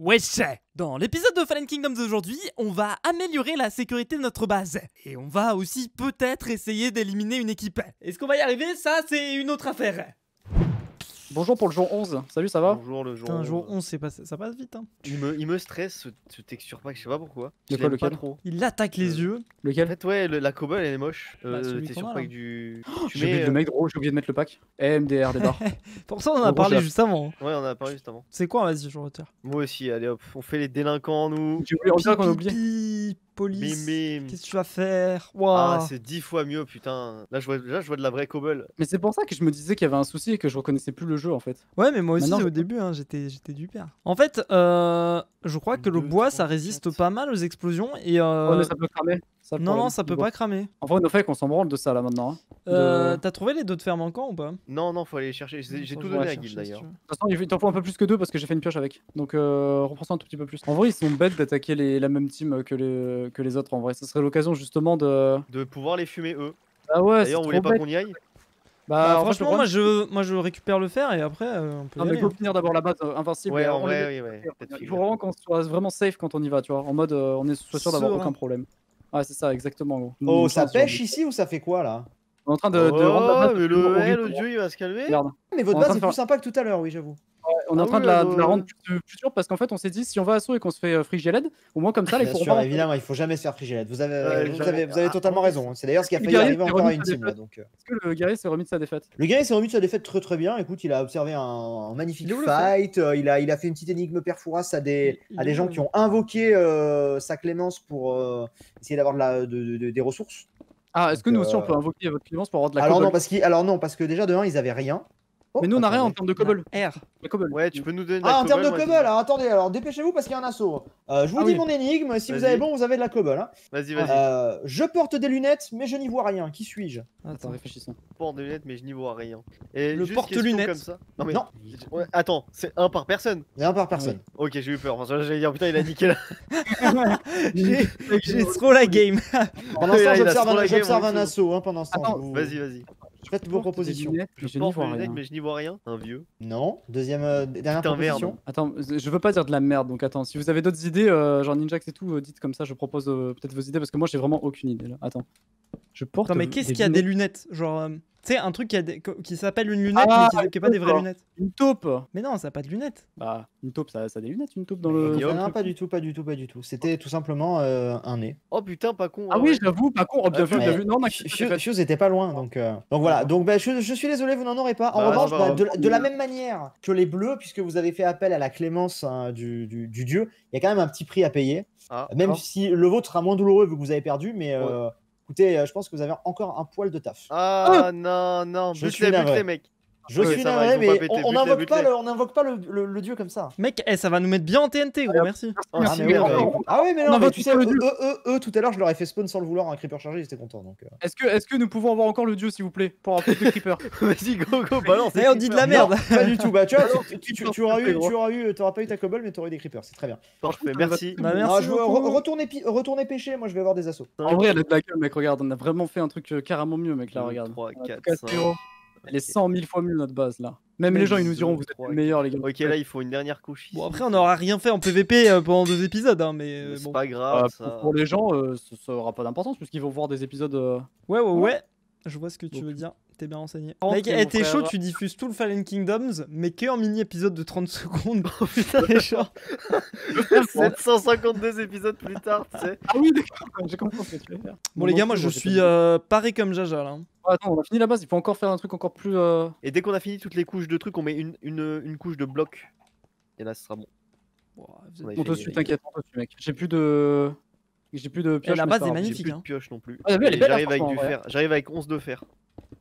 Wesh! Dans l'épisode de Fallen Kingdoms d'aujourd'hui, on va améliorer la sécurité de notre base. Et on va aussi peut-être essayer d'éliminer une équipe. Est-ce qu'on va y arriver? Ça, c'est une autre affaire. Bonjour pour le jour 11, salut, ça va? Bonjour le jour. Putain, jour 11, ça passe vite. Hein. Il me stresse ce texture pack, je sais pas pourquoi. De Je quoi, l'aime pas lequel? trop. Il attaque les yeux. En Lequel? fait, ouais, la cobble elle est moche. celui Texture qu'on a, pack là. du. J'ai oublié de le mettre gros, j'ai oublié de mettre le pack. MDR des barres. Pour ça, on en a Bon, parlé chef. juste avant. Ouais, on en a parlé juste avant. C'est quoi? Vas-y, je retire. Moi aussi, allez hop, on fait les délinquants nous. J'ai oublié, on dirait qu'on a oublié. Pipi, police. Bim bim. Qu'est-ce que tu vas faire? Ah, Waouh. c'est 10 fois mieux, putain. Là, je vois de la vraie cobble. Mais c'est pour ça que je me disais qu'il y avait un souci et que je reconnaissais plus le jeu en fait. Ouais, mais moi aussi Maintenant, au début, hein, j'étais du père. En fait, je crois que le Deux, bois trois, ça résiste quatre. pas mal aux explosions et Ouais, mais ça peut cramer. Ça, le non, problème. ça peut Bon. pas cramer. En vrai, NoFake, on s'en branle de ça là maintenant. Hein. T'as trouvé les deux de fer manquants ou pas? Non, non, faut aller chercher. J'ai Attends, tout je vais donné aller à Guild chercher, d'ailleurs. si tu veux. De toute façon, il t'en faut un peu plus que deux parce que j'ai fait une pioche avec. Donc reprends ça un tout petit peu plus. En vrai, ils sont bêtes d'attaquer la même team que les autres. En vrai, ce serait l'occasion justement de. De pouvoir les fumer eux. Ah ouais, c'est D'ailleurs, on trop voulait pas bête. qu'on y aille. Bah, en fait, franchement, moi je récupère le fer et après on peut y Non, mais aller. faut Hein. finir d'abord la base invincible. Ouais, et en on les vrai, met- oui, ouais. Peut-être Il finir. faut vraiment qu'on soit vraiment safe quand on y va, tu vois. En mode, on est soit sûr d'avoir Serein. aucun problème. Ouais, c'est ça, exactement. Gros. Oh, Une ça chance sur pêche deux. ici ou ça fait quoi là? On est en train de rendre la base Oh, mais plus le horrible. dieu il va se calmer. Regarde. Mais votre On est en train base de est faire- plus sympa que tout à l'heure, oui, j'avoue. On est en Ah train oui, de la le- rendre plus dure parce qu'en fait, on s'est dit si on va assaut et qu'on se fait frigé LED, au moins comme ça, les Bien cours sûr, évidemment, il faut jamais se faire friger l'aide. Vous avez totalement raison. C'est d'ailleurs ce qui a Le failli guerrier arriver s'est encore à remis une sa team là. défaite. Donc, Est-ce que le guerrier s'est remis de sa défaite? le guerrier s'est remis de sa défaite très bien. Écoute, il a observé un magnifique Il est où, le fight. Il a fait une petite énigme perfouras à des Il est où, gens qui ont invoqué sa clémence pour essayer d'avoir des ressources. Ah, est-ce que Donc, nous aussi on peut invoquer votre clémence pour avoir de la Alors cobble? non, parce que déjà de 1, ils avaient rien. Oh, Mais nous on a rien en attendez. termes de cobble. R. La cobble. Ouais, tu peux nous donner de la Ah, en termes de moi, cobble, alors attendez, alors dépêchez-vous parce qu'il y a un assaut. Je vous Ah dis oui. mon énigme, si vous Vas-y. avez bon, vous avez de la cobble. Hein. Vas-y, vas-y. Je porte des lunettes, mais je n'y vois rien. Qui suis-je? Attends, Attends. réfléchissons. Porte de lunettes, mais je n'y vois rien. Et Le juste porte-lunettes. question comme ça. Non, mais. Non. Ouais, attends, c'est un par personne. Il y a un par personne. Ok, j'ai eu peur. Parce que j'allais dire, putain, il a niqué là. J'ai trop la game. Pendant ce temps, Il a j'observe trop la game, j'observe un on assaut. Hein, pendant ce temps, Attends, Vas-y, vas-y. Faites vos propositions. Mais Je je n'y porte vois des lunettes, rien. mais je n'y vois rien. Un vieux. Non. Deuxième, dernière Putain, proposition. merde. Attends, je veux pas dire de la merde, donc attends, si vous avez d'autres idées, genre Ninjax et tout, dites comme ça, je propose peut-être vos idées, parce que moi j'ai vraiment aucune idée là. Attends. Je porte. Non mais qu'est-ce qu'il y a des lunettes? Genre, tu sais, un truc qui s'appelle une lunette Ah, mais qui est pas des vraies d'accord. lunettes. Une taupe. Mais non, ça a pas de lunettes. Bah, une taupe, ça a des lunettes, une taupe dans le. Yo. Non, pas du tout. C'était tout simplement un nez. Oh putain, pas con. Ah oui, je l'avoue, pas con. Oh, bien vu, Ouais. bien vu. Non, on a fait. Fuse était pas loin, donc voilà. Donc bah, je suis désolé, vous n'en aurez pas. En Bah, revanche, c'est pas grave. de la même manière que les bleus, puisque vous avez fait appel à la clémence hein, du dieu, il y a quand même un petit prix à payer. Ah, Même d'accord. si le vôtre sera moins douloureux vu que vous avez perdu, mais Ouais. écoutez, je pense que vous avez encore un poil de taf. Ah non, non. Je Bute suis les navré. bute les mecs. Je Ouais, suis ça va, navré, ils vont mais pas péter, on bute-les. n'invoque pas le dieu comme ça. Mec, ça va nous mettre bien en TNT, gros, merci. Oh, Merci, si, mais merde. oui, ah oui, mais on non, mais invoque tu sais, pas le dieu. eux, tout à l'heure, je leur ai fait spawn sans le vouloir un creeper chargé, ils étaient contents. Donc, Est-ce que nous pouvons avoir encore le dieu, s'il vous plaît, pour avoir plus de creepers? Vas-y, go, balance. Eh, on dit de la merde. Non, pas du tout. Bah, tu vois, Alors, t'auras pas eu ta cobble, mais t'auras eu des creepers, c'est très bien. Parfait, merci. Bah, Non, merci beaucoup. retournez pêcher, moi je vais avoir des assauts. En vrai, elle a de la gueule, mec. Regarde, on a vraiment fait un truc carrément mieux, mec. Là, 2, regarde. 3, On a 4, tout cassé, 5. gros. Elle est 100 000 fois mieux, notre base, là. Même les gens, ils nous diront, vous êtes les meilleurs, les gars. Ok, là, il faut une dernière couche. Bon, ici. après, on aura rien fait en PVP pendant 2 épisodes, hein, mais Mais c'est bon. pas grave, ça. Pour les gens, ça aura pas d'importance, puisqu'ils vont voir des épisodes. Ouais. Je vois ce que tu Donc, veux dire. T'es bien renseigné. rentrez, Mec, mon t'es frère. chaud, tu diffuses tout le Fallen Kingdoms, mais que en mini-épisode de 30 secondes. Oh putain, C'est chaud. 752 épisodes plus tard, tu sais. Ah oui, d'accord, j'ai compris ce que tu veux faire. Bon, les gars, moi, je suis paré comme Jaja, là. Hein. Attends, on a fini la base, il faut encore faire un truc encore plus. Et dès qu'on a fini toutes les couches de trucs, on met une couche de blocs. Et là, ce sera bon. Bon, vous On êtes- a On te fait- suit, t'inquiète, on te suit, mec. J'ai plus de. Pioche. la mais base ça est va. magnifique. J'ai plus hein. de pioche non plus. Ah, mais elle est belle, J'arrive avec franchement, du en vrai. fer. J'arrive avec 11 de fer.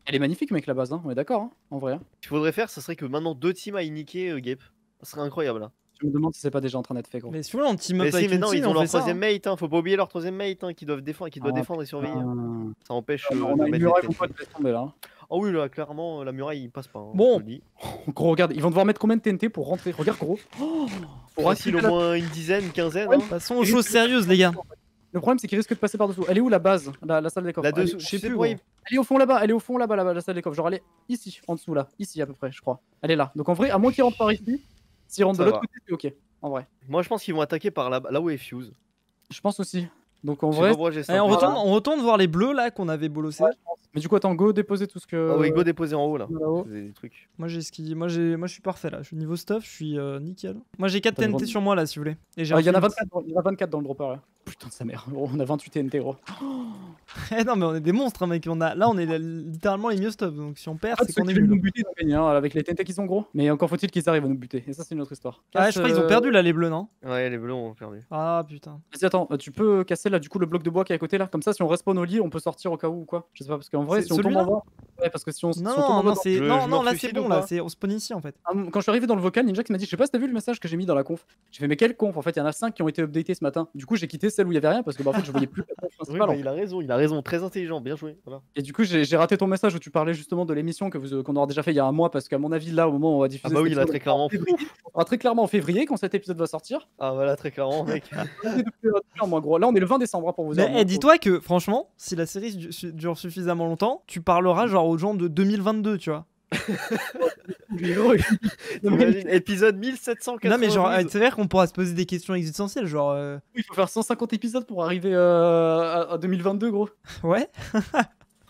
Elle est magnifique, mec, la base, hein. On est d'accord, hein, en vrai. Ce qu'il faudrait faire, ce serait que maintenant 2 teams aillent niquer Gape. Ça serait incroyable là. Je me demande si c'est pas déjà en train d'être fait, gros. Mais si vous voulez, on team Mais up si, avec mais une non, team, ils ont on leur fait ça. troisième Hein. mate, hein. Faut pas oublier leur troisième mate qui doivent défendre, qui doit Ah, défendre et surveiller. putain. Ça empêche. On de a une mettre muraille des qu'on TNT. peut laisser tomber là. hein. Oh oui, là, clairement, la muraille, il passe pas. hein, Bon. je te le dis. Gros, regarde, ils vont devoir mettre combien de TNT pour rentrer? Regarde, gros. Pour facile au moins une dizaine, une quinzaine. hein. Passons aux choses sérieuses, les gars. Le problème, c'est qu'il risque de passer par-dessous. Elle est où la base? La salle des coffres. Là dessous, je sais je sais plus, pas, gros. Elle est au fond là-bas, la salle des coffres. Genre, elle est ici, en dessous là. Ici à peu près, je crois. Elle est là. Donc en vrai, à moins qu'il rentre par ici, s'il rentre de Ça l'autre va. côté, c'est ok. en vrai. Moi, je pense qu'ils vont attaquer par là où est Fuse. Je pense aussi. Donc en Je sais vrai. pas pourquoi j'ai ça. Allez, on Voilà. retourne voir les bleus là qu'on avait bolossé. Mais du coup, attends, go déposer tout ce que. Ah oui, go déposer en haut là. là-haut. Vous avez des trucs. Moi j'ai ski, moi je suis parfait là. Je suis niveau stuff, je suis nickel. Moi j'ai 4 T'as le TNT droit. sur moi là si vous voulez. Et j'ai Ah, un il y en a flint. 24, il y en a 24 dans le dropper là. Putain de sa mère, gros, on a 28 TNT gros. Eh non mais on est des monstres hein, mec. Là on est littéralement les mieux stuff. Donc si on perd Ah, c'est ceux qu'on qui est veulent nous nul. buter, ils ont gagné, hein, avec les TNT qu'ils ont gros. Mais encore faut-il qu'ils arrivent à nous buter. Et ça, c'est une autre histoire. Ah Casse, je crois qu'ils ont perdu là les bleus non? Ouais, les bleus ont perdu. Ah putain. Vas-y, attends, tu peux casser là du coup le bloc de bois qui est à côté là. Comme ça, si on respawn au lit, on peut sortir au cas où ou quoi. Je sais pas, parce qu'en vrai, C'est si on tombe celui-là en bas. Ouais, parce que si on, si on tombe Non en bas non c'est Je non me là c'est suicide bon ou là. pas C'est on spawn ici en fait. Quand je suis arrivé dans le vocal, Ninja qui m'a dit, je sais pas si t'as vu le message que j'ai mis dans la conf. J'ai fait, mais quelle conf? En fait, il y en a 5 qui ont été updatés ce matin. Du coup, j'ai quitté celle où il y avait rien parce que bah, en fait, je voyais plus la conf Oui, principale. bah, il a raison, très intelligent, bien joué. Voilà. Et du coup, j'ai raté ton message où tu parlais justement de l'émission qu'on aura déjà fait il y a un mois parce qu'à mon avis, là, au moment où on va diffuser. Ah bah oui, cet là, épisode, très clairement. on sera très clairement en février quand cet épisode va sortir. Ah voilà, très clairement, mec. Depuis un mois, gros. Là, on est le 20 décembre hein, pour vous dire. Mais dis-toi que franchement, si la série dure suffisamment longtemps, tu parleras genre aux gens de 2022, tu vois. T'imagines, épisode 1780. Non mais genre, c'est vrai qu'on pourra se poser des questions existentielles, genre Il faut faire 150 épisodes pour arriver à 2022, gros. ouais,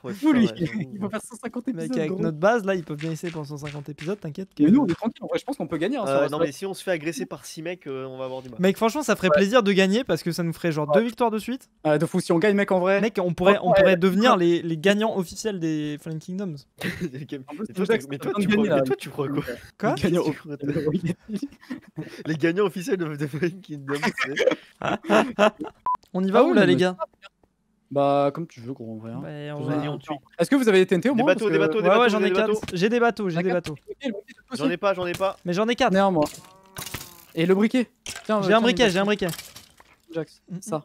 Ouais, Fou, lui. putain, ouais, Il faut faire 150 épisodes. mec avec gros. notre base là, ils peuvent bien essayer pendant 150 épisodes, t'inquiète. que- Mais nous, on est tranquille. En vrai, je pense qu'on peut gagner. Hein, sur la non slide. mais si on se fait agresser par 6 mecs, on va avoir du mal. Mec, franchement, ça ferait plaisir de gagner parce que ça nous ferait genre 2 victoires de suite. De fou, si on gagne, mec, en vrai. Mec, on pourrait devenir les gagnants officiels des Fallen Kingdoms. mais toi, Jack, mais t'as toi, besoin de gagner, là. tu crois quoi? Quoi Les gagnants Les gagnants officiels de Fallen Kingdom, c'est... On y va Ah où oui, là, mais les gars? Bah, comme tu veux, gros, en vrai. hein. Ouais, on Vas-y, va- on tue. Est-ce que vous avez des TNT au Des moins bateaux, parce des que- bateaux, Ouais, ouais, j'en ai des 4. bateaux. J'ai des bateaux, j'ai des bateaux. J'en ai pas. Mais j'en ai 4. J'en ai un, moi. Et le briquet. Tiens, J'ai un briquet, j'ai un briquet. Jax, ça.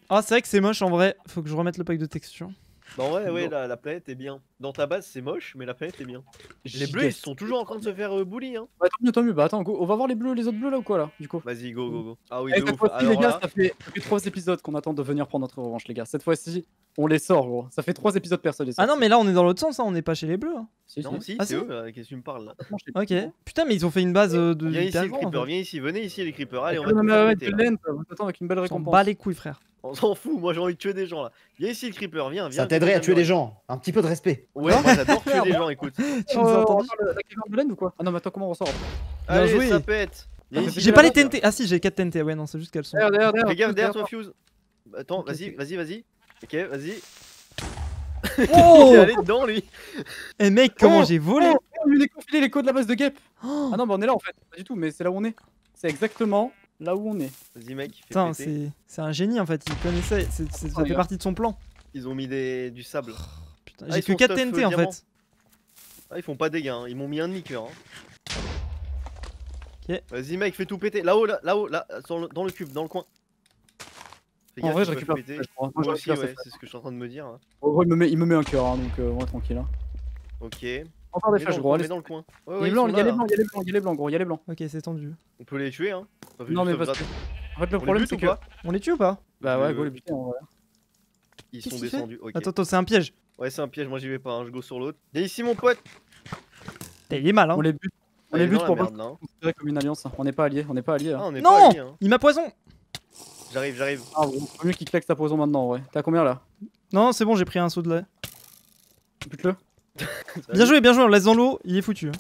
Ah, c'est vrai que c'est moche en vrai. Faut que je remette le pack de texture. Bah ouais, Non. ouais, la planète est bien. Dans ta base, c'est moche, mais la planète est bien. Les bleus, ils sont toujours en train de se faire bully, hein. Bah, tant mieux. Bah, attends, go. On va voir les bleus, les autres bleus là ou quoi là, du coup. Vas-y, go. Ah oui, Et de cette ouf. fois-ci, les Alors gars, là, ça fait 3 épisodes qu'on attend de venir prendre notre revanche, les gars. Cette fois-ci, on les sort, gros. Ça fait 3 épisodes personne les sort. Ah non, mais là on est dans l'autre sens, hein. On n'est pas chez les bleus. Hein. Si, non, si, Ah, c'est si. eux, qu'est-ce que tu me parles là? Ok. Putain, mais ils ont fait une base de. Viens ici, hyper le grand, en creeper, fait. viens ici, venez ici, les creepers. Allez, on va Ouais, tout mais faire ouais, péter, de là. laine, on t'attend avec une belle On s'en récompense. bat les couilles, frère. On s'en fout, moi j'ai envie de tuer des gens là. Viens ici, le creeper, viens. Ça t'aiderait à tuer des gens. Un petit peu de respect. Ouais, moi j'adore tuer des gens, écoute. Tu nous as entendu? La caverne de laine ou quoi? Ah non, mais attends, comment on ressort? Bien Allez, joué. ça pète. Viens ici, J'ai la pas les base. TNT. Ah si, j'ai 4 TNT. Ouais, non, c'est juste qu'elles sont. Derrière, Fais gaffe derrière toi. toi, Fuse. Attends, Ok, vas-y. Ok, vas-y. Oh Il est allé dedans lui. Eh mec, comment Oh, j'ai volé? On lui a confilé les codes de la base de Gap. Oh, Ah non, bah on est là en fait. Pas du tout, mais c'est là où on est. C'est exactement là où on est. Vas-y, mec, fais Putain, péter. c'est un génie en fait. Il connaissait. Ça fait regarde. partie de son plan. Ils ont mis du sable. Putain, Ah, j'ai ils que sont 4 stuff, TNT en diamant. fait. Ah, ils font pas dégâts, hein. Ils m'ont mis un niqueur. Hein. Ok. Vas-y, mec, fais tout péter. Là-haut, là, dans le cube, dans le coin. Fais En gaffe, vrai, ils je peuvent récupère. péter. Je crois. Moi, je Moi aussi, récupère ouais, c'est ce que je suis en train de me dire. Hein. En gros, il me met un cœur, hein, donc ouais, tranquille. Hein. Ok. Encore des Mets dans flèches, le gros. coin, Allez, mets dans le coin. Ouais, il ouais, est ils blanc, sont il y là, a les là. blancs, il y a les blancs, gros, il y a les blancs. Ok, c'est tendu. On peut les tuer, hein. Pas vu Non, du mais parce sauvegarde. En fait, le On les problème, bute c'est ou que. pas On les tue ou pas? Bah ouais, Le- go, les buter en vrai. Ils Qu'est-ce sont qu'il fait descendus. Ok. Attends, c'est un piège. Ouais, c'est un piège, moi j'y vais pas, hein. Je go sur l'autre. Viens ici, mon pote. Putain, il est mal, hein. On les bute. On Ah, les il est bute dans la pour pas merde, là, hein. se considérer comme une alliance. On n'est pas alliés, on n'est pas alliés. Ah, Hein. on est Non, pas alliés, hein. il m'a poison. J'arrive. Ah, bon, vaut mieux qu'il claque sa poison maintenant en vrai. T'as combien là? Non, c'est bon, j'ai pris un saut de lait. Bute-le. Bien joué, on le laisse dans l'eau. Il est foutu.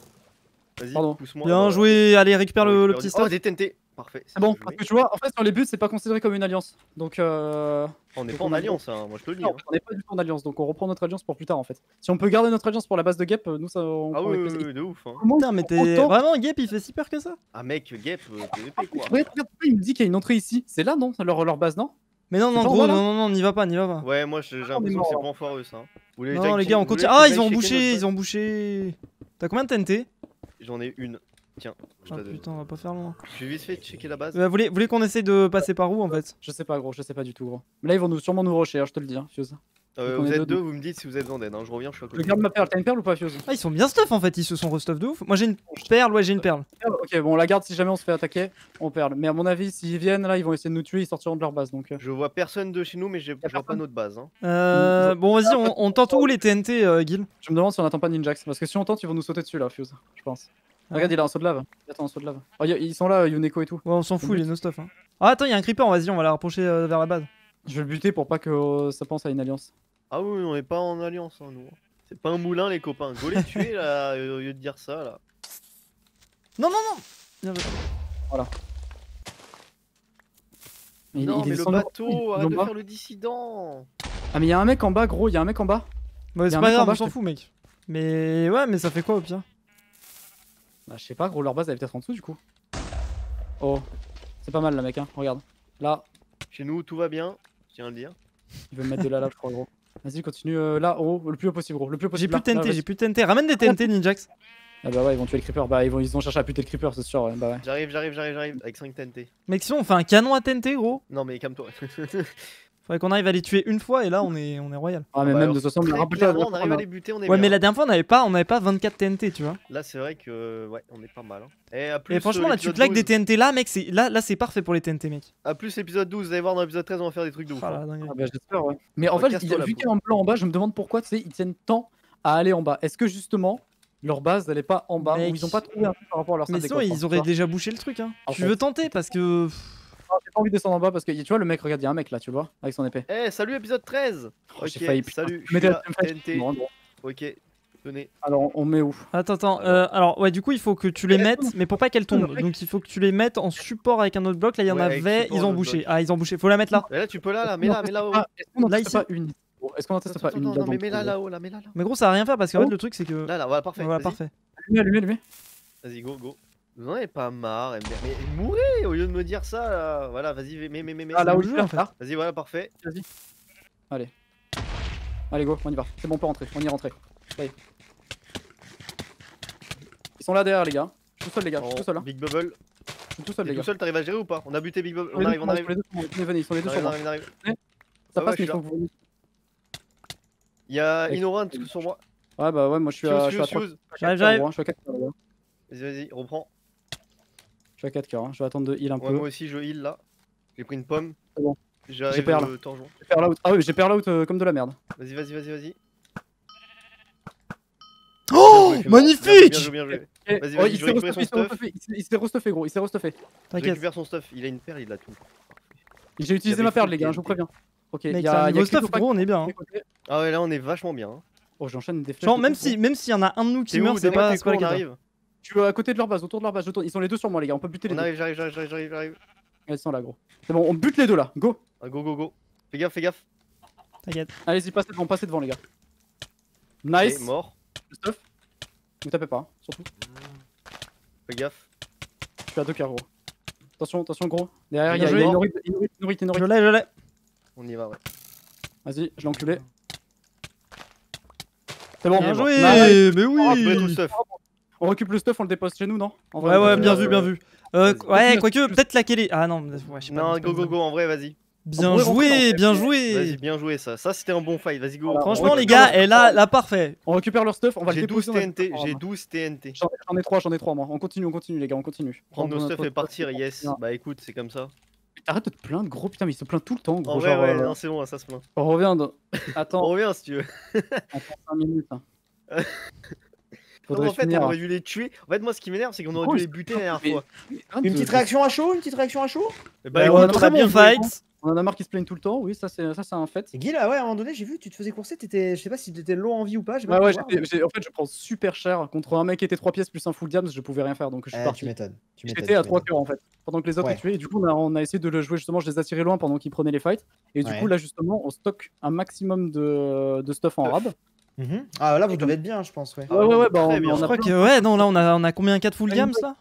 Vas-y, Pardon. pousse-moi. Bien voilà. joué. Allez, récupère On le récupère petit du- stuff. Oh, des TNT. Parfait. C'est bon, bien parce joué. que tu vois, en fait, sur les buts, c'est pas considéré comme une alliance. Donc, On n'est donc pas en on a- alliance, hein. Moi je te le dis. non, hein. on n'est pas du tout en alliance. Donc, on reprend notre alliance pour plus tard en fait. Si on peut garder notre alliance pour la base de Gap, nous ça on Ah prend oui, avec oui, plaisir. oui, de ouf. Hein. Comment Putain, mais t'es autant- vraiment Gap, il fait si peur que ça. Ah, mec, Gap, t'es épais quoi. Regarde, pourquoi il me dit qu'il y a une entrée ici? C'est là, non? Leur base, non? Mais non, C'est non, pas en gros, bas, là non, n'y va pas, n'y va pas. Ouais, moi j'ai l'impression que mort, c'est là. pas foireux ça. Vous voulez Non, déjà les que- gars, on vous voulez continue. que Ah, j'aille ils ont checker bouché, notre ils ont bouché. T'as combien de TNT? base J'en ai une. Tiens, je Ah te la donne. putain, on va pas faire loin. Je vais vite fait checker la base. Vous voulez qu'on essaye de passer par où en fait? Je sais pas, gros, je sais pas du tout, gros. Mais là, ils vont sûrement nous rusher, hein, je te le dis, hein, Fuse. on Vous est êtes deux, deux, donc. vous me dites si vous avez besoin d'aide. Hein. Je reviens, je suis à Je côté. garde ma perle. T'as une perle ou pas, Fuse? Ah, ils sont bien stuff en fait, ils se sont restuff de ouf. Moi j'ai une perle, ouais, j'ai une perle. Ok, bon, on la garde si jamais on se fait attaquer, on perd. Mais à mon avis, s'ils viennent là, ils vont essayer de nous tuer, ils sortiront de leur base donc. Je vois personne de chez nous, mais je vois pas personne. notre base. Hein. Bon, vas-y, on tente où les TNT, Gil? Je me demande si on attend pas Ninjax. Parce que si on tente, ils vont nous sauter dessus là, Fuse, je pense. Regarde, il a un saut de lave. Attends, un saut de lave. Oh, ils sont là, Yuneko et tout. Ouais, on s'en fout, il est no stuff. Hein. Ah, attends, il y a un creeper, vas-y, on va la rapprocher vers la base. Je vais le buter pour pas que ça pense à une alliance. Ah oui, on est pas en alliance, hein, nous. C'est pas un moulin, les copains. Go les tuer, là, au lieu de dire ça, là. Non, non, non. Bien joué. Non, mais le descend bateau, arrête en de bas. faire le dissident. Ah, mais il y a un mec en bas, gros, il y a un mec en bas. Ouais, Y c'est a un pas mec en grave, bas, on s'en je te- fout, mec. Mais ouais, mais ça fait quoi au pire? Bah, je sais pas, gros, leur base elle est peut-être en dessous du coup. Oh, c'est pas mal là, mec, hein. Regarde. Là, Chez nous, tout va bien, je tiens à le dire. il veut me mettre de la lave, je crois, gros. Vas-y, continue là, oh, le plus haut possible, gros. Le plus haut J'ai possible. plus de là, TNT, là, j'ai plus de TNT. Ramène des TNT, Ninjax. Ah, bah ouais, ils vont tuer le creeper. Bah, ils ont cherché à buter le creeper, c'est sûr. Ouais. Bah, ouais. J'arrive, avec 5 TNT. Mec, sinon on fait un canon à TNT, gros. Non, mais calme-toi. Faudrait qu'on arrive à les tuer une fois et là on est royal. Ah, mais Bah, même alors, de toute façon, très rappelle-toi, clairement, on arrive à les buter, on est Ouais, bien. mais la dernière fois on avait pas 24 TNT, tu vois. Là, c'est vrai que, ouais, on est pas mal. Hein. Et, à plus, Et franchement, là tu l'épisode claques 12 des TNT là, mec, là c'est parfait pour les TNT, mec. À plus l'épisode 12, vous allez voir dans l'épisode 13, on va faire des trucs de ouf. Ah hein. la dinguerie. Ah, bah, j'espère, ouais. Mais en Ouais, fait, casse-toi, là, vu bro. qu'il y a un blanc en bas, je me demande pourquoi, tu sais, ils tiennent tant à aller en bas. Est-ce que justement, leur base, elle est pas en bas, Mec. ou ils ont pas trouvé un truc par rapport à leur Mais salle sinon des coffres, ils hein, auraient tu vois. déjà bouché le truc, hein. En Tu fait. veux tenter parce que. Ah, j'ai pas envie de descendre en bas parce que tu vois, le mec, regarde, il y a un mec là, tu le vois, avec son épée. Eh, salut épisode 13. Oh, Ok, j'ai failli, putain. salut, je suis Mettez la là, teamfight, TNT. non, non. Ok, tenez. Alors, on met où? Attends, alors ouais, du coup il faut que tu les mettes, mais pour pas qu'elles tombent. Donc il faut que tu les mettes en support avec un autre bloc. Là il y en Ouais, avec avait, support, ils ont un autre bouché. bloc. Ah, ils ont bouché. Faut la mettre là. Mais là, tu peux là, mets là, mets là-haut. Est-ce qu'on en Là, teste ici. pas une? Est-ce qu'on en teste pas une? Attends, là, non, mais dans mets le là, projet là-haut, là, mets là. Mais gros, ça va rien faire parce qu'en Oh. fait le truc c'est que. Là, voilà, parfait. Voilà, Vas-y, parfait. Allumez. vas-y, go, go. Vous en avez pas marre, MDR. Mais mourrez au lieu de me dire ça, là. Voilà, vas-y, mets. Ah, là le où jeu, je en suis, fait. là. Vas-y, voilà, parfait. Vas-y. Allez, go, on y va. C'est bon, on peut rentrer. On y est rentré. Ça y est. Ils sont là derrière, les gars. Je suis tout seul, les gars. Je suis tout seul. Hein. Big Bubble. Je suis tout seul, T'es les tout gars. seul, t'arrives à gérer ou pas? On a buté Big Bubble. On Les arrive, deux on arrive. sont les deux, venez, ils sont les deux sur moi. On arrive. Ça Ouais, passe, je suis mais il faut là. que vous. Il y a Mec. Inoran sur moi. Ouais, bah ouais, moi je suis à. Fuse. J'arrive. Je suis à 4 cœurs, les gars. Vas-y, reprends. Je suis à 4 cœurs. Hein. Je vais attendre de heal un Ouais, peu. moi aussi, je heal là. J'ai pris une pomme. C'est bon. J'arrive perle. le torjon. J'ai perle out. Ah oui, j'ai perle out comme de la merde. Vas-y. Oh, Bien joué, magnifique. Bien joué. Eh, Vas-y, oh, vas-y, il je s'est récupère son restuffé, il s'est restuffé, gros. Il s'est restuffé. Je T'inquiète. récupère son stuff. Il a une perle, il a tout. J'ai utilisé avait ma perle, full les gars, je TNT. vous préviens. Ok, Mec, il y c'est un a niveau Crypto stuff, Pack gros, on est bien. Hein. de côté. Ah ouais, là, on est vachement bien. Hein. Oh, j'enchaîne des flèches. Genre, de même fou, si, gros. même s'il y en a un de nous qui T'es meurt, où c'est pas t'es la quoi, on guerre. arrive. Je suis à côté de leur base, autour de leur base. Ils sont les deux sur moi, les gars. On peut buter les On deux. arrive, j'arrive. Ils sont là, gros. C'est bon, on bute les deux là. Go. Ah, go. Fais gaffe. T'inquiète. Allez-y, passez devant, les gars. Ok, Nice. mort. Le stuff. Ne tapez pas, hein, surtout. Fais gaffe. Je suis à 2 cœurs, gros. Attention, gros. Derrière, il y Bien a joué. Inurit. Je l'ai. On y va, ouais. Vas-y, je l'ai enculé. C'est bon, Bien mort. joué. Nice. Mais Oh, tu mets tout le oui. stuff. On récupère le stuff, on le dépose chez nous, non? En vrai, Ouais, on ouais, peut- bien vu. Vas-y. Ouais, quoique, peut-être la Kelly. Ah non, ouais, je sais pas. Non, c'est pas go, ça. en vrai, vas-y. Bien On pourrait rentrer joué, dans le Vas-y, joué. bien joué ça. Ça, c'était un bon fight. Vas-y, go. Voilà, Franchement, on les récupère gars, et là, parfait. On récupère leur stuff, on va le J'ai 12 déposer. TNT. J'ai 12 TNT. J'en ai 3 moi. On continue les gars, on continue. Prendre nos Prendre stuff notre et partir, stuff. yes. Bah écoute, c'est comme ça. Arrête de te plaindre, gros, putain, mais il se plaint tout le temps, gros. En vrai, genre, ouais, non, c'est bon, ça se plaint. on revient. On Attends, revient si tu veux. attends 5 minutes. Hein. Non, Faudrait en fait, finir. on aurait dû les tuer. En fait, moi, ce qui m'énerve, c'est qu'on aurait Oh, dû les c'est buter pas la dernière mais- fois. Une petite réaction à chaud. Bah, Ouais, écoute, très on a bien bon joué. fight. On en a marre qu'ils se plaignent tout le temps, oui, ça c'est un fait. C'est Guy là, ouais, à un moment donné, j'ai vu, tu te faisais courser, je sais pas si t'étais low en vie ou pas. j'ai pas Ouais, pu ouais, voir. en fait, je prends super cher. Contre un mec qui était 3 pièces plus un full diams, je pouvais rien faire donc je suis Tu parti. m'étonnes. J'étais à 3 cœurs en fait, pendant que les autres Ouais. les tuaient. Et du coup, on a essayé de le jouer justement, je les attirais loin pendant qu'ils prenaient les fights. Et du Ouais. coup, là justement, on stocke un maximum de stuff en rab. Ah là, vous devez être bien, je pense, ouais. Ah ouais, bah très bien. on Je a crois plein que, ouais, non, là, on a combien 4 full games là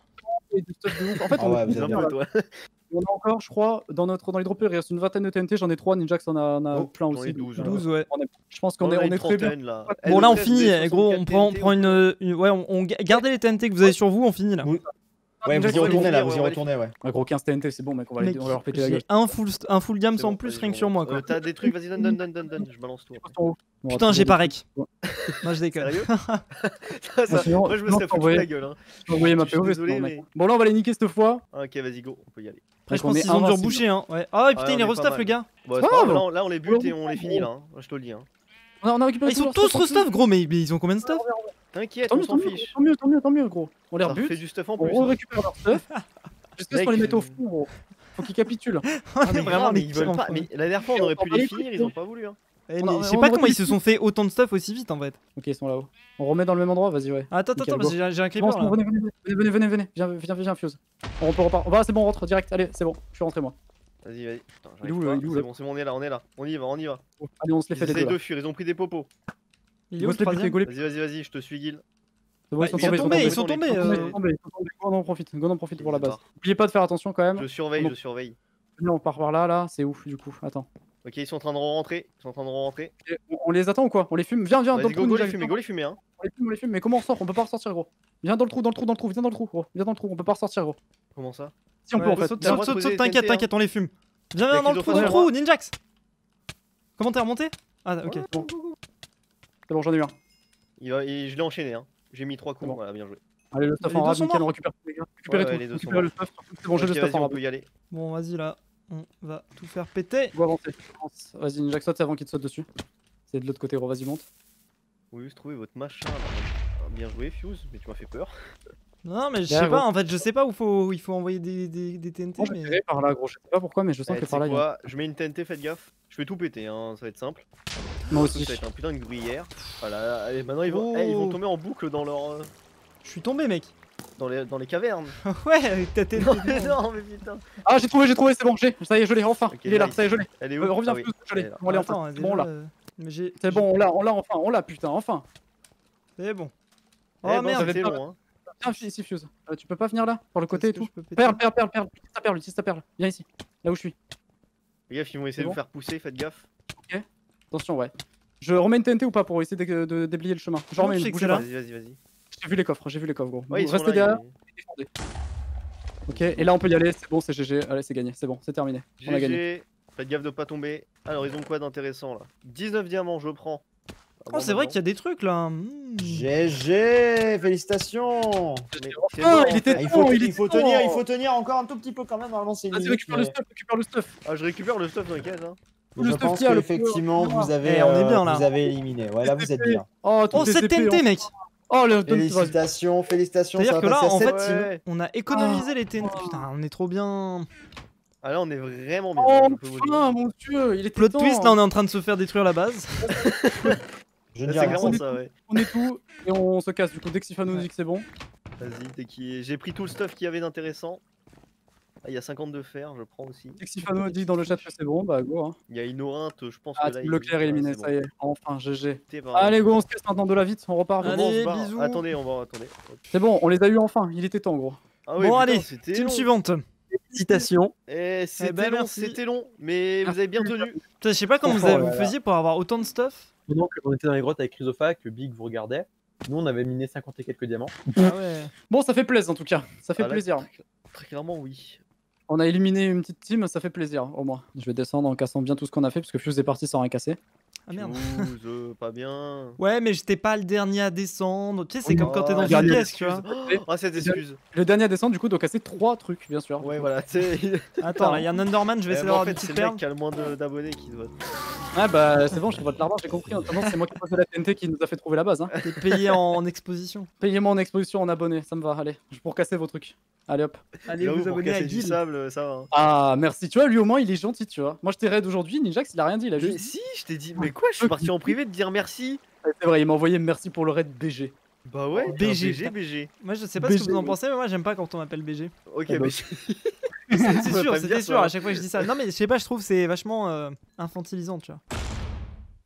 de stuff de ouf. En fait, Ah on, ouais, est vous tous êtes bien, Bien là. joué, toi. On a encore, je crois, dans les droppers, il reste une vingtaine de TNT. J'en ai 3, Ninjax en a Oh, plein j'en ai aussi. 12, donc, 12, ouais. je pense qu'on On est, en a on une est très bien. trentaine, là. Bon, là, on LE13, finit, vous avez gros, on 64 prend TNT, ouais, gardez les TNT que vous avez sur vous, on finit là. Oui. Ouais, vous Ninjax, y on va retournez là, les vous y finir, ouais, retournez, ouais. Ouais, gros 15 TNT, c'est bon, mec, on va, Mec, on va leur péter la j'ai gueule. un full games C'est en bon, plus, vas-y, rien que on- sur moi quoi. T'as des trucs, vas-y, donne, je balance tout. Ils sont en haut. On va Putain, trouver j'ai des pas trucs. rec. Moi je déconne. Sérieux Ça, sinon- moi, je me sinon, serais faut foutu envoyer- la gueule. Hein. J'ai envoyé ma Je suis POV. désolé, sinon, mais- mec. Bon, là, on va les niquer cette fois. Ah, ok, vas-y, go, on peut y aller. Après, je Donc, on pense est qu'ils ont dû invincible. reboucher, hein. Ouais. Ah, ouais, putain, Ouais, il est on est pas restuff mal. le gars. Bon, c'est Ah, pas grave, bon. là, on les bute et on les finit là, hein. Je te le dis. Hein. On a récupéré Ils sont tout leur tous re-stuff, gros, mais ils ont combien de stuff? T'inquiète, Tant on mieux, s'en tant mieux, fiche. tant mieux, gros. On les Ça rebute, fait du stuff en on plus. récupère leur stuff. Jusqu'à ce qu'on les mette au fond, gros. Faut qu'ils capitulent. On est vraiment mais les ils veulent pires pas. enfants. Mais la dernière fois, on Et aurait on pu prend les les finir, trucs, ils ont pas voulu. Hein. Eh, On a- mais je sais on pas aurait comment pu ils se sont fait autant de stuff aussi vite en fait. Ok, ils sont là-haut. On remet dans le même endroit, vas-y, ouais. Attends, Nickel, attends, go. j'ai un Non, creeper c'est bon, là. venez. Viens, Fuse. On repart. C'est bon, on rentre direct. Allez, c'est bon. Je suis rentré, moi. Vas-y. Attends, Il est où, j'arrive il est où, pas. là C'est bon, on est là. On y va. Allez, on se les Ils fait les deux. essayent Là. de fuir, ils ont pris des popos. Il est où le Go, se les buter, troisième? go, les Vas-y, je te suis, Guil. C'est bon, Bah, ils sont ils sont tombés, tombés, ils ils sont sont tombés. Ils sont tombés. Go, on en profite pour la base. Bizarre. N'oubliez pas de faire attention quand même. Je surveille. Venez, on part par là, c'est ouf du coup. Attends. Ok, ils sont en train de rentrer. Et on les attend ou quoi? On les fume? Viens, dans le Vas-y, trou. go Ninja, les fumer, hein. On les fume, mais comment on sort? On peut pas ressortir, gros. Viens dans le trou, gros. Viens dans le trou, on peut pas ressortir, gros. Comment ça? Si on peut en fait. Saute, T'as le droit de saute, poser des t'inquiète, TNT, on les fume. Viens, Y a viens dans le qu'ils trou, ont dans le fait trou, Ninjax. Comment t'es remonté? Ah, ok. Ouais, bon. C'est bon, j'en ai eu un. Je l'ai enchaîné, hein. J'ai mis 3 coups, bon. voilà, bien joué. Allez, le stuff Les en deux rab, sont nickel, on morts. récupère tout, les gars. Récupérez Ouais, tout. les deux sont Récupérez le stuff. C'est bon, j'ai Ok, le stuff en vas-y, on rab. peut y aller. Bon, vas-y là. On va tout faire péter. Go avancer. Vas-y, Ninja, saute avant qu'il te saute dessus. C'est de l'autre côté, gros, vas-y, monte. Vous juste trouver votre machin là. Ah, bien joué, Fuse, mais tu m'as fait peur. Non, mais je Derrière, sais pas, gros. en fait, je sais pas où il faut envoyer des TNT. Moi, je vais tirer par là, gros. Je sais pas pourquoi, mais je sens Eh, que tu par là, sais il y a. quoi? Je mets une TNT, faites gaffe. Je vais tout péter, hein, ça va être simple. Moi Ça aussi. va être un putain de gruyère. Voilà, allez, maintenant ils vont Oh. tomber en boucle dans leur. Je suis tombé, mec. Dans les cavernes. Ouais, avec ta TNT. Non, mais putain. Ah, j'ai trouvé, c'est bon, ça y est, je l'ai, enfin. Ok, Il est là, nice. ça y est, je l'ai. Elle est où? Reviens, Ah oui, Fuse, je elle est l'ai. là. On l'est enfin. Attends, C'est bon, déjà, là. mais j'ai. C'est bon, on l'a enfin, putain, enfin. C'est bon. Eh, Oh bon, merde, c'était pas- long, hein. Viens ici, Fuse. Tu peux pas venir là, par le côté et est-ce que tout. je peux péter Perle. Utilise ta perle. Viens ici, là où je suis. Les gars, ils vont essayer de bon vous faire pousser, faites gaffe. Attention, ouais. Je remets une TNT ou pas pour essayer de déblayer le chemin? Je Non, remets je sais une, que bougez c'est pas. là. Vas-y. J'ai vu les coffres, gros. Ouais, ils sont Restez là. derrière, défendez. Ok, et là on peut y aller, c'est bon, c'est GG. Allez, c'est gagné, c'est bon, c'est terminé. On a gagné. GG. Faites gaffe de pas tomber. Alors, ils ont quoi d'intéressant là? 19 diamants, je prends. Oh, c'est vrai qu'il y a des trucs là. GG, félicitations. Mais c'est Ah, mort, il en était fait. Il faut, Oh, il est il faut temps. tenir, il faut tenir encore un tout petit peu quand même. Normalement, c'est une Vas-y, minute, récupère le stuff. Ah, je récupère le stuff dans les caisses, hein. mais le je stuff pense qu'il y a, le qu'effectivement, pouvoir. vous avez, Eh, on est bien, là. vous avez éliminé. Ouais, là, vous êtes bien. Oh, Oh, cette TNT, mec. Oh, le Félicitations, félicitations. C'est-à-dire Ça que va là, passer à en 7 fait, teams. Ouais. On a économisé les TNT. Putain, on est trop bien. Ah, là, on est vraiment bien. Oh, je peux vous dire. enfin, mon dieu, il était Plot temps. twist, là, on est en train de se faire détruire la base. Je ne Là, dis c'est rien. clairement ça, ouais. On est tout et on se casse. Du coup, dès que Sifa nous dit que c'est bon. Vas-y, j'ai pris tout le stuff qu'il y avait d'intéressant. Ah, il y a 52 fer, je prends aussi. Dès que Sifa nous dit dans le chat que c'est bon, bah go. Hein. Il y a une orinte, je pense Ah, que là. Team Leclerc ouais, éliminé, c'est ça bon. y est. Enfin, GG. T'es pas- Allez, go, on se casse maintenant de la vite, on repart. Allez, Bon, on se barre. bisous. Attendez, attendez. C'est bon, on les a eu enfin. Il était temps, gros. Ah ouais, Bon, putain, allez, c'était team long. suivante. Félicitations. Eh, ben, merci. c'était long, mais vous avez bien tenu. Putain, je sais pas comment Oh vous là là. faisiez pour avoir autant de stuff. Pendant qu'on était dans les grottes avec Chrysofa, que Big vous regardait, nous on avait miné 50 et quelques diamants. Ah ouais. Bon, ça fait plaisir en tout cas. Ça fait Ah, là, plaisir. Très clairement, oui. On a éliminé une petite team, ça fait plaisir au moins. Je vais descendre en cassant bien tout ce qu'on a fait parce que Fuse est parti sans rien casser. Ah merde. Fuse, pas bien. Ouais, mais j'étais pas le dernier à descendre. Tu sais, c'est Oui, comme quand t'es dans une dernier pièce, tu vois. Ah, cette excuse. Le dernier à descendre, du coup, doit casser 3 trucs, bien sûr. Ouais, voilà, tu sais. Attends, là, il y a un Underman, je vais essayer En d'avoir des fait, c'est petites le perles. mec qui a le moins d'abonnés qui doit. Ah bah c'est bon, je vote l'argent, j'ai compris. Notamment, c'est moi qui ai posé la TNT qui nous a fait trouver la base. Hein. T'es payé en exposition. Payez-moi en exposition en abonnés, ça me va, allez. Pour casser vos trucs. Allez hop. Allez J'avoue, vous pour abonner à casser du Guild. sable, ça va. hein. Ah merci, tu vois, lui au moins il est gentil, tu vois. Moi je t'ai raid aujourd'hui, Ninjax il a rien dit, il a Mais juste. si, je t'ai dit, mais quoi, je suis parti en privé de dire merci. C'est vrai, il m'a envoyé merci pour le raid BG. Bah ouais, BG, BG. Moi, je sais pas ce que BG, vous en ouais. pensez, mais moi, j'aime pas quand on m'appelle BG. Ok, Ah bah. mais C'est pas sûr, me c'était dire sûr, ça. à chaque fois que je dis ça. Non, mais je sais pas, je trouve que c'est vachement infantilisant, tu vois.